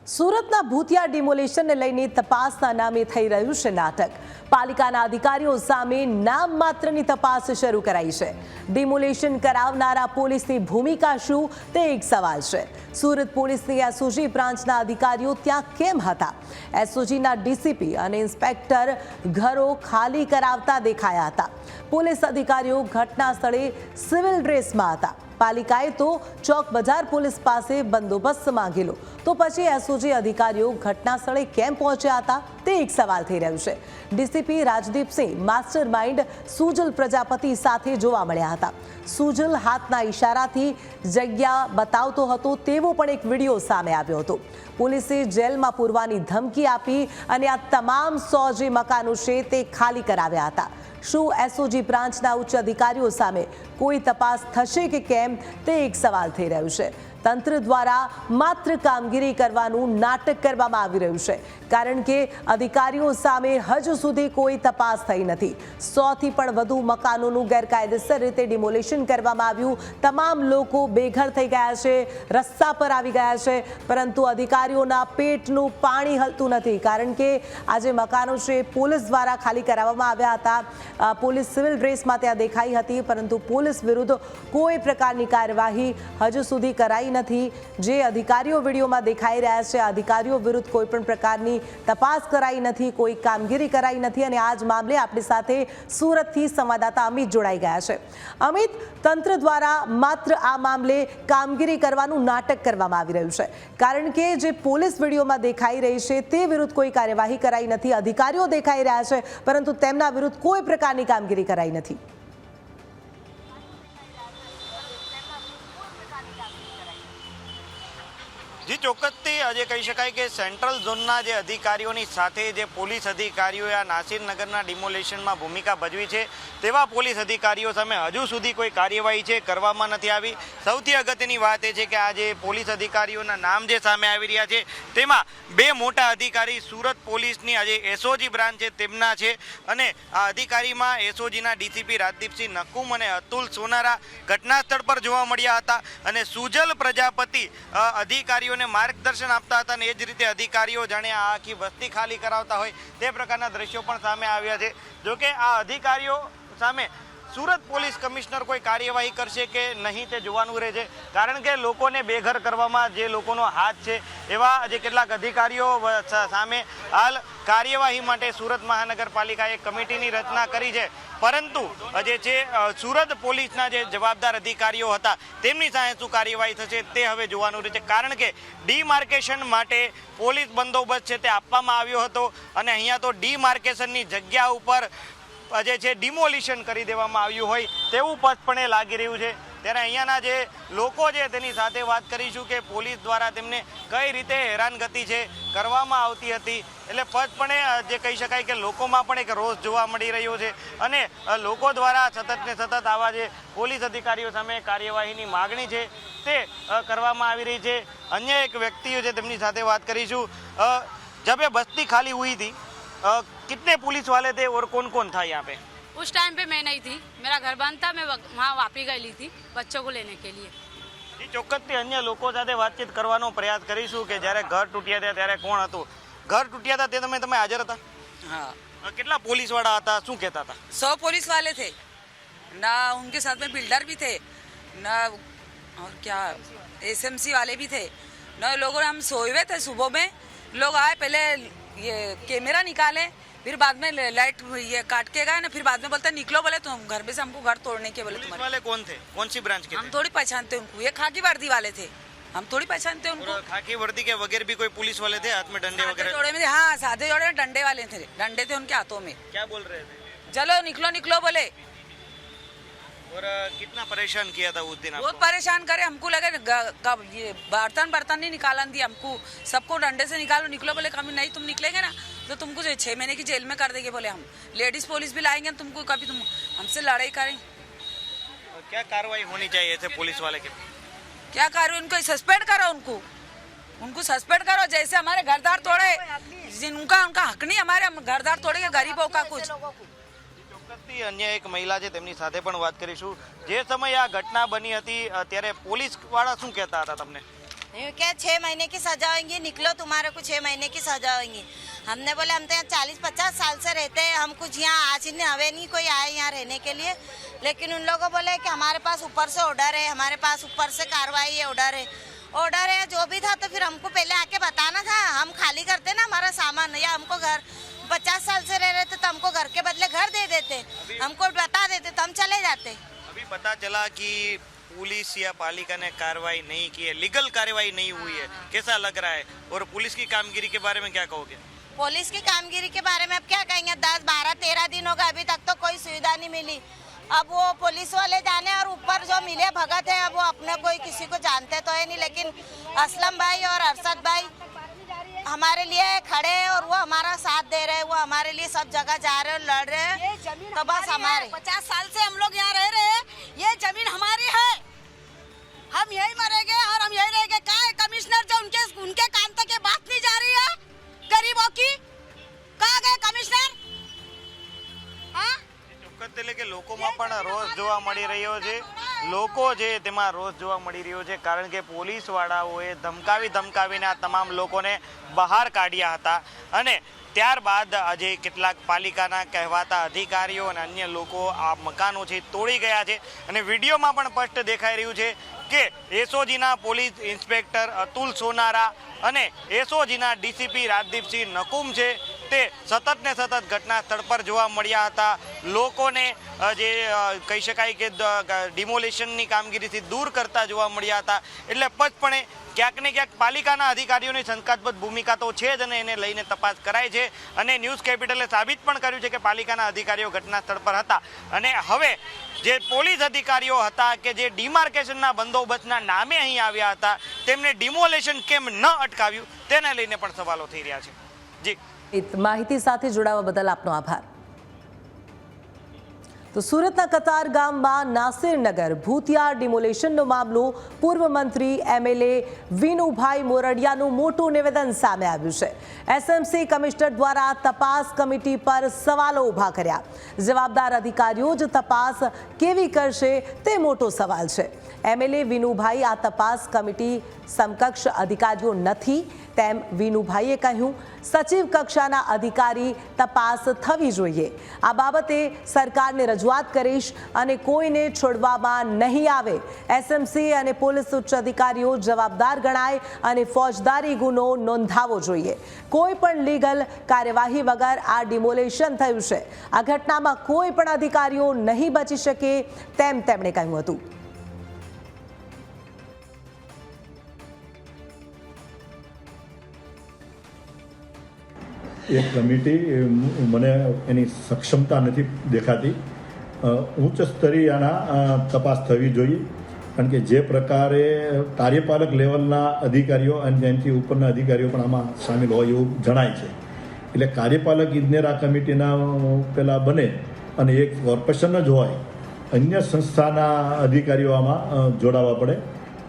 સુરતના ભૂતિયા ડિમોલેશનને લઈને તપાસના નામે થઈ રહ્યું છે નાટક। પાલિકાના અધિકારીઓ સામે નામ માત્રની તપાસ શરૂ કરાઈ છે। ડિમોલેશન કરાવનારા પોલીસની ભૂમિકા શું તે એક સવાલ છે। સુરત પોલીસની એસઓજી બ્રાન્ચના અધિકારીઓ ત્યાં કેમ હતા? એસઓજીના ડીસીપી અને ઇન્સ્પેક્ટર ઘરો ખાલી કરાવતા દેખાયા હતા। પોલીસ અધિકારીઓ ઘટના સ્થળે સિવિલ ડ્રેસમાં હતા। પાલિકાએ તો ચોક બજાર પોલીસ પાસે બંદોબસ્ત માંગેલો, તો પછી એસઓજી અધિકારીઓ ઘટના સ્થળે કેમ પહોંચ્યા હતા તે એક સવાલ થઈ રહ્યું છે। DCP Rajdeepsinh master mind Sujal Prajapati સાથે જોવા મળ્યા હતા। સુજલ હાથના ઇશારાથી જગ્યા બતાવતો હતો તેવો પણ એક વિડીયો સામે આવ્યો હતો। પોલીસે જેલમાં પૂરવાની ધમકી આપી અને આ તમામ 100 જે મકાનો છે તે ખાલી કરાવ્યા હતા। શું એસઓજી બ્રાન્ચના ઉચ્ચ અધિકારીઓ સામે કોઈ તપાસ થશે કે કેમ તે એક સવાલ થઈ રહ્યું છે। તંત્ર દ્વારા માત્ર કામગીરી કરવાનું નાટક કરવામાં આવી રહ્યું છે, કારણ કે અધિકારીઓ સામે હજુ સુધી કોઈ તપાસ થઈ નથી। 100થી પણ વધુ મકાનોનું ગેરકાયદેસર રીતે ડિમોલેશન કરવામાં આવ્યું। તમામ લોકો બેઘર થઈ ગયા છે, રસ્તા પર આવી ગયા છે, પરંતુ અધિકારીઓના પેટનું પાણી હલતું નથી, કારણ કે આ જે મકાનો છે પોલીસ દ્વારા ખાલી કરાવવામાં આવ્યા હતા। પોલીસ સિવિલ ડ્રેસમાં ત્યાં દેખાઈ હતી, પરંતુ પોલીસ વિરુદ્ધ કોઈ પ્રકારની કાર્યવાહી હજુ સુધી કરાઈ નથી। જે અધિકારીઓ વિડીયોમાં દેખાઈ રહ્યા છે, અધિકારીઓ વિરુદ્ધ કોઈ પણ પ્રકારની તપાસ કરાઈ નથી, કોઈ કામગીરી કરાઈ નથી। અને આ જ મામલે આપણી સાથે સુરતથી સંવાદદાતા અમિત જોડાઈ ગયા છે। અમિત, તંત્ર દ્વારા માત્ર આ મામલે કામગીરી કરવાનું નાટક કરવામાં આવી રહ્યું છે, કારણ કે જે પોલીસ વિડીયોમાં દેખાઈ રહી છે તે વિરુદ્ધ કોઈ કાર્યવાહી કરાઈ નથી। અધિકારીઓ દેખાઈ રહ્યા છે, પરંતુ તેમના વિરુદ્ધ કોઈ પ્રકારની કામગીરી કરાઈ નથી। जी ચોક્કસથી આજે કહી શકાય કે સેન્ટ્રલ ઝોનના જે અધિકારીઓની સાથે જે પોલીસ અધિકારીઓએ આ નાસિરનગરના ડિમોલેશનમાં ભૂમિકા ભજવી છે તેવા પોલીસ અધિકારીઓ સામે હજુ સુધી કોઈ કાર્યવાહી છે કરવામાં નથી આવી। સૌથી અગત્યની વાત એ છે કે આ જે પોલીસ અધિકારીઓના નામ જે સામે આવી રહ્યા છે તેમાં 2 મોટા અધિકારી સુરત પોલીસની આજે એસઓજી બ્રાન્ચ છે તેમના છે, અને આ અધિકારીમાં એસઓજીના ડીસીપી રાજદીપસિંહ નકુમ અને અતુલ સોનારા ઘટના સ્થળ પર જોવા મળ્યા હતા, અને સુજલ પ્રજાપતિ અધિકારીઓ માર્ગદર્શન આપતા હતા, અને એ જ રીતે અધિકારીઓ જાણે આ આખી વસ્તી ખાલી કરાવતા હોય તે પ્રકારના દ્રશ્યો પણ સામે આવ્યા છે। જોકે આ અધિકારીઓ સામે સુરત પોલીસ કમિશનર કોઈ કાર્યવાહી કરશે કે નહીં તે જોવાનું રહે છે, કારણ કે લોકોને બેઘર કરવામાં જે લોકોનો હાથ છે એવા જે કેટલાક અધિકારીઓ સામે હાલ કાર્યવાહી માટે સુરત મહાનગરપાલિકાએ કમિટીની રચના કરી છે, પરંતુ જે છે સુરત પોલીસના જે જવાબદાર અધિકારીઓ હતા તેમની સામે શું કાર્યવાહી થશે તે હવે જોવાનું રહે છે, કારણ કે ડીમાર્કેશન માટે પોલીસ બંદોબસ્ત છે તે આપવામાં આવ્યો હતો, અને અહીંયા તો ડીમાર્કેશનની જગ્યા ઉપર જે છે ડિમોલિશન કરી દેવામાં આવ્યું હોય તેવું સ્પષ્ટપણે લાગી રહ્યું છે। ત્યારે અહીંયાના જે લોકો છે તેની સાથે વાત કરીશું કે પોલીસ દ્વારા તેમને કઈ રીતે હેરાનગતિ છે કરવામાં આવતી હતી। એટલે સ્પષ્ટપણે જે કહી શકાય કે લોકોમાં પણ એક રોષ જોવા મળી રહ્યો છે, અને લોકો દ્વારા સતત ને સતત આવા જે પોલીસ અધિકારીઓ સામે કાર્યવાહીની માગણી છે તે કરવામાં આવી રહી છે। અન્ય એક વ્યક્તિઓ છે તેમની સાથે વાત કરીશું। જબ એ બસ્તી ખાલી हुई थी, कितने पुलिस वाले थे और कौन कौन था यहाँ पे? उस टाइम पे मैं नहीं थी, मेरा घर बंद था, मैं वहाँ वापी गई थी बच्चों को लेने के लिए। जी ચોક્કસથી અન્ય લોકો સાથે વાતચીત કરવાનો પ્રયાસ કરીશું કે જ્યારે ઘર તૂટ્યા હતા ત્યારે કોણ હતું? ઘર તૂટ્યા હતા તે તમે હાજર હતા? हाँ। કેટલા પોલીસ વાળા હતા, શું કહેતા હતા? 100 पुलिस वाले थे ना, उनके साथ में बिल्डर भी थे ना, और क्या एसएमसी वाले भी थे ना। लोगों हम सोए हुए थे, सुबह में लोग आए, पहले ये कैमरा निकाले, फिर बाद में लाइट ये काट के गए ना, फिर बाद में बोलते निकलो, बोले तुम घर पे से हमको घर तोड़ने के बोले। पुलिस तुम्हारे वाले कौन थे, कौन सी ब्रांच के हम थे? थोड़ी पहचानते उनको, ये खाकी वर्दी वाले थे, हम थोड़ी पहचानते उनको। और खाकी वर्दी के वगैरह भी कोई पुलिस वाले थे, हाथ में डंडे सादे वगैरह? जोड़े में, हाँ सादे जोड़े में डंडे वाले थे, डंडे थे उनके हाथों में। क्या बोल रहे थे? चलो निकलो निकलो बोले। और कितना परेशान किया था उस दिन बहुत आपको? परेशान करे हमको, लगे कब ये बर्तन नहीं निकाला दिया हमको, सबको डंडे से निकालो निकलो बोले। कभी नहीं तुम निकलेंगे ना तो तुमको 6 महीने की जेल में कर देंगे बोले। हम लेडीज पुलिस भी लाएंगे तुमको, कभी तुम हमसे लड़ाई करें। क्या कार्रवाई होनी चाहिए ऐसे पुलिस वाले के? क्या कार्रवाई, उनको सस्पेंड करो, उनको सस्पेंड करो। जैसे हमारे घरदार तोड़े, जिनका उनका हक नहीं, हमारे घरदार तोड़े गरीबों का कुछ। ચોક્કસથી અન્ય એક મહિલા છે તેમની સાથે પણ વાત કરીશું। જે સમયે આ ઘટના બની હતી ત્યારે પોલીસ વાળા શું કહેતા હતા તમને? क्या 6 महीने की सजा होगी, निकलो तुम्हारे को 6 महीने की सजा होगी। हमने बोले हम तो यहाँ 40-50 साल से रहते हैं, हम कुछ यहाँ आज ही हवे नहीं कोई आए यहाँ रहने के लिए। लेकिन उन लोगों बोले कि हमारे पास ऊपर से ऑर्डर है, हमारे पास ऊपर से कार्रवाई है, ऑर्डर है जो भी था। तो फिर हमको पहले आके बताना था, हम खाली करते ना हमारा सामान, या हमको घर 50 साल से रह रहे थे तो हमको घर के बदले घर दे देते, हमको बता देते तो हम चले जाते। अभी पता चला कि पुलिस या पालिका ने कार्रवाई नहीं की है, लीगल कार्रवाई नहीं हुई है, कैसा लग रहा है? और पुलिस की कामगिरी के बारे में क्या कहोगे? पुलिस की कामगिरी के बारे में अब क्या कहेंगे, 10, 12, 13 दिन होगा, अभी तक तो कोई सुविधा नहीं मिली। अब वो पुलिस वाले जाने, और ऊपर जो मिले भगत है, अब वो अपने कोई किसी को जानते तो है नहीं, लेकिन असलम भाई और अरशद भाई हमारे लिए खड़े हैं और वो हमारा साथ दे रहे हैं, वो हमारे लिए सब जगह जा रहे हैं, लड़ रहे हैं। तो बस हमारे 50 साल से हम लोग यहाँ रह रहे हैं, ये जमीन हमारी है, हम यही मरेंगे और हम यही रहेंगे। कहाँ है कमिश्नर जो उनके कान तक ये बात नहीं जा रही है गरीबों की? कहाँ गए कमिश्नर? हाँ, ચોક્કસ એટલે કે લોકોમાં પણ રોષ જોવા મળી રહ્યો છે, લોકો છે તેમાં રોષ જોવા મળી રહ્યો છે, કારણ કે પોલીસ વાળાઓએ ધમકાવીને આ તમામ લોકોને બહાર કાઢ્યા હતા અને ત્યારબાદ આજે કેટલાક પાલિકાના કહેવાતા અધિકારીઓ અને અન્ય લોકો આ મકાનો છે તોડી ગયા છે અને વિડીયોમાં પણ સ્પષ્ટ દેખાઈ રહ્યું છે કે એસઓજીના પોલીસ ઇન્સ્પેક્ટર અતુલ સોનારા અને એસઓજીના ડીસીપી રાજદીપસિંહ નકુમ છે તે સતત ને સતત ઘટના સ્થળ પર જોવા મળ્યા હતા। લોકોને જે કહી શકાય કે ડિમોલેશનની કામગીરીથી દૂર કરતા જોવા મળ્યા હતા। એટલે સ્પષ્ટપણે ક્યાંક ને ક્યાંક પાલિકાના અધિકારીઓની શંકાસ્પદ ભૂમિકા તો છે જ અને એને લઈને તપાસ કરાય છે અને ન્યૂઝ કેપિટલે સાબિત પણ કર્યું છે કે પાલિકાના અધિકારીઓ ઘટના સ્થળ પર હતા અને હવે જે પોલીસ અધિકારીઓ હતા કે જે ડિમાર્કેશનના બંદોબસ્તના નામે અહીં આવ્યા હતા તેમને ડિમોલેશન કેમ ન અટકાવ્યું તેને લઈને પણ સવાલો થઈ રહ્યા છે। જી, માહિતી સાથે જોડાવા બદલ આપનો આભાર। તો સુરતના કતાર ગામમાં નાસિરનગર ભૂતિયા ડિમોલેશનનો મામલો પૂર્વ મંત્રી એમએલએ વિનુભાઈ મોરડિયાનું મોટું નિવેદન સામે આવ્યું છે। એસએમસી કમિશનર દ્વારા તપાસ કમિટી પર સવાલો ઊભા કર્યા। જવાબદાર અધિકારીઓ જ તપાસ કેવી કરશે તે મોટો સવાલ છે। એમએલએ વિનુભાઈ આ તપાસ કમિટી સમકક્ષ અધિકારીઓ નથી તેમ વિનુભાઈએ કહ્યું। સચિવ કક્ષાના અધિકારી તપાસ થવી જોઈએ। આ બાબતે સરકારને રજૂઆત કરીશ અને કોઈને છોડવામાં નહીં આવે। એસએમસી અને પોલીસ ઉચ્ચ અધિકારીઓ જવાબદાર ગણાય અને ફોજદારી ગુનો નોંધાવવો જોઈએ। કોઈ પણ લીગલ કાર્યવાહી વગર આ ડિમોલેશન થયું છે। આ ઘટનામાં કોઈ પણ અધિકારીઓ નહીં બચી શકે તેમ તેમણે કહ્યું હતું। એક કમિટી મને એની સક્ષમતા નથી દેખાતી। ઉચ્ચ સ્તરીયના તપાસ થવી જોઈએ, કારણ કે જે પ્રકારે કાર્યપાલક લેવલના અધિકારીઓ અને તેનાથી ઉપરના અધિકારીઓ પણ આમાં સામેલ હોય એવું જણાય છે। એટલે કાર્યપાલક ઇજનેર આ કમિટીના પહેલાં બને અને એક કોર્પોરેશન જ હોય, અન્ય સંસ્થાના અધિકારીઓ આમાં જોડાવા પડે।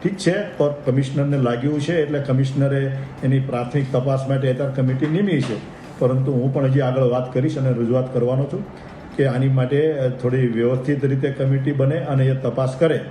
ઠીક છે, પર કમિશનરને લાગ્યું છે એટલે કમિશનરે એની પ્રાથમિક તપાસ માટે અત્યારે કમિટી નિમી છે, પરંતુ હું પણ હજી આગળ વાત કરીશ અને રજૂઆત કરવાનો છું કે આની માટે થોડી વ્યવસ્થિત રીતે કમિટી બને અને એ તપાસ કરે।